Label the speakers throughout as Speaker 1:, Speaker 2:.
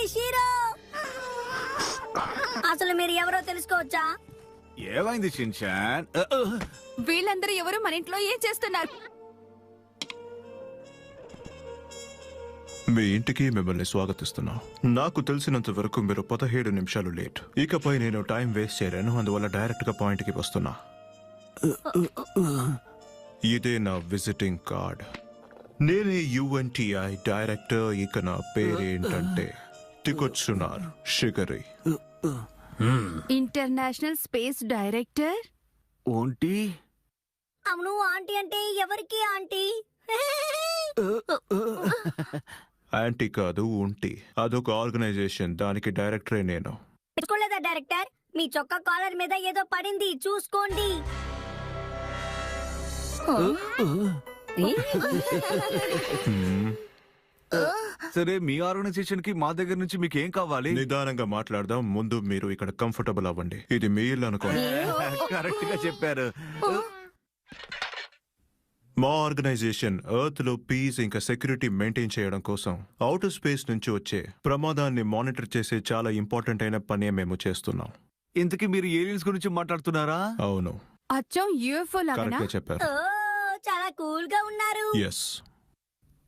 Speaker 1: Shero అసలు మీరు ఎవరో తెలుసుకోవచ్చా?
Speaker 2: ఏమైంది షిన్చాన్?
Speaker 3: వీళ్ళందరూ ఎవరు మన ఇంట్లో ఏం చేస్తున్నారు?
Speaker 4: మీ ఇంటికి మిమ్మల్ని స్వాగతిస్తున్నా. నాకు తెలిసినంత వరకు మీరు 17 నిమిషాలు లేట్. ఇకపై నేను టైం వేస్ట్ చేయలేను, అందువల్ల డైరెక్ట్ గా పాయింట్ కి వస్తున్నా. ఇదే నా విజిటింగ్ కార్డ్. నేనే UNTI డైరెక్టర్. ఇక నా పేరేంటంటే తికొచ్చునార్ షిగరి.
Speaker 3: International space director.
Speaker 2: ఓంటి
Speaker 1: అవును, ఆంటీ అంటే ఎవరికి ఆంటీ?
Speaker 4: యాంటీ కాదు, ఉంటి. అదొక ఆర్గనైజేషన్, దానికి డైరెక్టరే నేను.
Speaker 1: పెట్టుకోలేదా డైరెక్టర్? మీ చొక్కా కాలర్ మీద ఏదో పడింది, చూసుకోండి.
Speaker 2: సరే, మీ ఆర్గనైజేషన్ కి మా దగ్గర నుంచి మీకు ఏం కావాలి?
Speaker 4: నిదానంగా మాట్లాడదాం. ముందు మీరు ఇక్కడ కంఫర్టబుల్ అవ్వండి. ఇది మీ ఇల్లు అనుకోండి.
Speaker 2: కరెక్ట్ గా చెప్పారు.
Speaker 4: మా ఆర్గనైజేషన్ ఎర్త్ లో పీస్ ఇంకా సెక్యూరిటీ మెయింటైన్ చేయడం కోసం అవుటర్ స్పేస్ నుంచి వచ్చే ప్రమాదాన్ని మానిటర్ చేసే చాలా ఇంపార్టెంట్ అయిన పని మేము చేస్తున్నాం.
Speaker 2: ఇంతకీ మీరు ఏలియన్స్ గురించి మాట్లాడుతున్నారా?
Speaker 4: అవును,
Speaker 3: అచ్చం UFO లాగానా?
Speaker 4: కరెక్ట్ గా చెప్పారు.
Speaker 1: ఓ, చాలా కూల్ గా ఉన్నారు.
Speaker 4: ఎస్,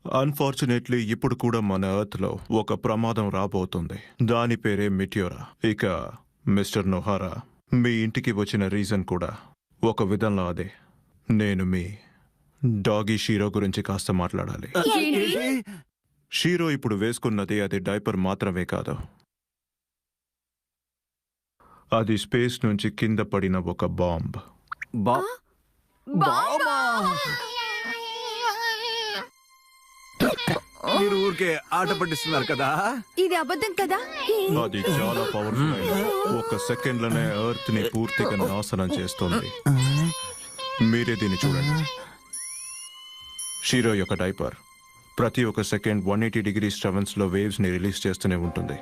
Speaker 4: అన్ఫార్చునేట్లీ ఇప్పుడు కూడా మన ఎర్త్ లో ఒక ప్రమాదం రాబోతుంది. దాని పేరే మిటియోరా. ఇక మిస్టర్ నోహారా, మీ ఇంటికి వచ్చిన రీజన్ కూడా ఒక విధంలో అదే. నేను మీ డాగీ షీరో గురించి కాస్త మాట్లాడాలి. షీరో ఇప్పుడు వేసుకున్నది అది డైపర్ మాత్రమే కాదు, అది స్పేస్ నుంచి కింద పడిన ఒక బాంబ్.
Speaker 2: బామా! మీరు ఊరికే ఆట పట్టిస్తున్నారు కదా?
Speaker 3: ఇది అబద్ధం కదా?
Speaker 4: అది చాలా పవర్ఫుల్ అయిన ఒక సెకండ్ లోనే ఎర్త్ ని పూర్తిగా నాశనం చేస్తుంది. మీరే దీన్ని చూడండి. షీరో యొక్క డైపర్ ప్రతి ఒక్క సెకండ్ 180 degrees ట్రావెల్స్ లో వేవ్స్ ని రిలీజ్ చేస్తూనే ఉంటుంది.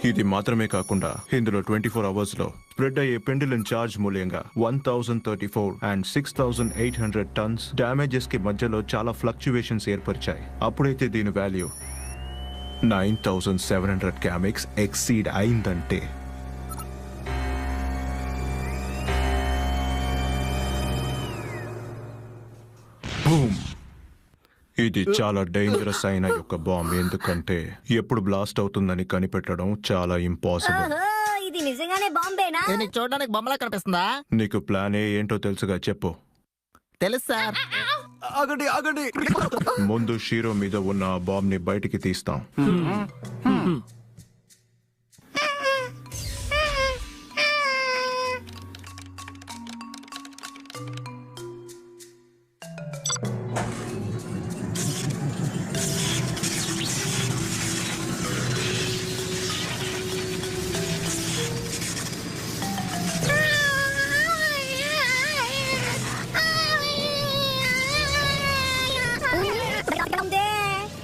Speaker 4: ఇది మాత్రమే కాకుండా ఇందులో 24 hours లో స్ప్రెడ్ అయ్యే పెండులన్ చార్జ్ మూల్యంగా 1034 and 6800 టన్స్ డ్యామేజెస్ కి మధ్యలో చాలా ఫ్లక్చువేషన్స్ ఏర్పరిచాయి. అప్పుడైతే దీని వాల్యూ 9700 క్యామిక్స్ ఎక్సీడ్ అయిందంటే బూమ్! ఇది చాలా డేంజరస్ అయిన యొక్క బాంబ్. ఎందుకంటే ఎప్పుడు బ్లాస్ట్ అవుతుందని కనిపెట్టడం చాలా ఇంపాసిబుల్.
Speaker 1: ఓహో, ఇది నిజంగానే బాంబేనా?
Speaker 5: నీకు చూడడానికి బొమ్మలా కనిపిస్తుందా?
Speaker 4: నీకు ప్లాన్ ఏంటో తెలుసుగా, చెప్పు.
Speaker 5: తెలుసు సార్.
Speaker 2: ఆగండి, ఆగండి.
Speaker 4: ముందు షీరో మీద ఉన్న ఆ బాంబ్ ని బయటికి తీస్తాం.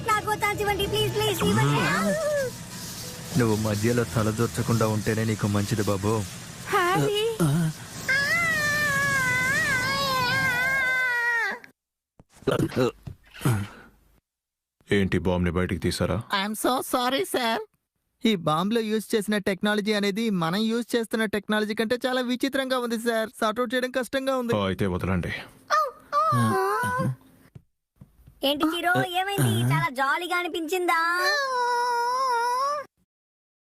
Speaker 1: నాకు ఛాన్స్ ఇవ్వండి, ప్లీజ్ ప్లీజ్ ఇవ్వండి.
Speaker 6: నువ్వు మధ్యలో తలదొచ్చకుండా ఉంటేనే నీకు మంచిది బాబు.
Speaker 3: హ్యారీ,
Speaker 4: ఏంటి, బాంబ్ ని బయటికి తీసారా?
Speaker 5: I'm so sorry sir.
Speaker 6: ఈ బాంబ్ లో యూజ్ చేసిన టెక్నాలజీ అనేది మనం యూజ్ చేస్తున్న టెక్నాలజీ కంటే చాలా విచిత్రంగా ఉంది సార్. సార్ట్అవుట్ చేయడం కష్టంగా ఉంది.
Speaker 4: అయితే వదలండి.
Speaker 1: ఏంటి హీరో, ఏమైంది? చాలా జాలీగా అనిపించిందా?